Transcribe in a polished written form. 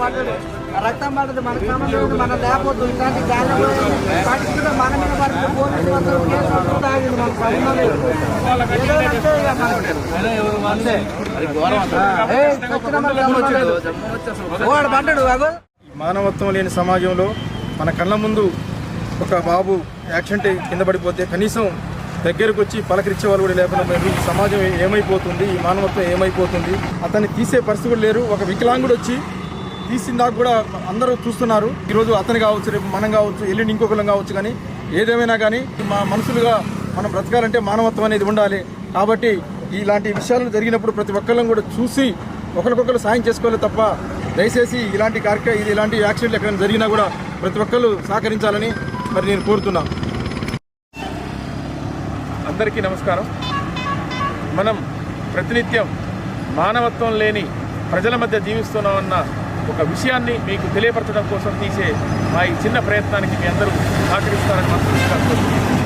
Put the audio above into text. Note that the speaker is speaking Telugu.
పడ్డాడు, రక్తం పడ్డది, మనకు సంబంధం లేదు, మనం లేకపోతే ఇట్లాంటి గాలి పరిస్థితిలో మన మీద పడితే పోలీసు వాళ్ళు కేసు వస్తుందా ఆగింది, మనకు సంబంధం లేదు. వాడు పడ్డాడు బాబు. మానవత్వం లేని సమాజంలో మన కళ్ళ ముందు ఒక బాబు యాక్సిడెంట్ కింద పడిపోతే కనీసం దగ్గరకు వచ్చి పలకరించే వాళ్ళు కూడా లేకుండా ఈ సమాజం ఏమైపోతుంది, ఈ మానవత్వం ఏమైపోతుంది, అతన్ని తీసే పరిస్థితి కూడా లేరు. ఒక వికలాంగుడు వచ్చి తీసిన దాకా కూడా అందరూ చూస్తున్నారు. ఈరోజు అతను కావచ్చు, రేపు మనం కావచ్చు, ఎల్లుండి ఇంకొకరం కావచ్చు. కానీ ఏదేమైనా కానీ మా మనుషులుగా మనం బ్రతకాలంటే మానవత్వం అనేది ఉండాలి. కాబట్టి ఇలాంటి విషయాలు జరిగినప్పుడు ప్రతి ఒక్కళ్ళం కూడా చూసి ఒకరికొకరు సాయం చేసుకోవాలి తప్ప దయచేసి ఇలాంటి యాక్సిడెంట్లు ఎక్కడైనా జరిగినా కూడా ప్రతి ఒక్కళ్ళు సహకరించాలని మరి నేను కోరుతున్నాను. అందరికీ నమస్కారం. మనం ప్రతినిత్యం మానవత్వం లేని ప్రజల మధ్య జీవిస్తున్నామన్న ఒక విషయాన్ని మీకు తెలియపరచడం కోసం తీసే మా ఈ చిన్న ప్రయత్నానికి మీ అందరూ సహకరిస్తారని మాత్రం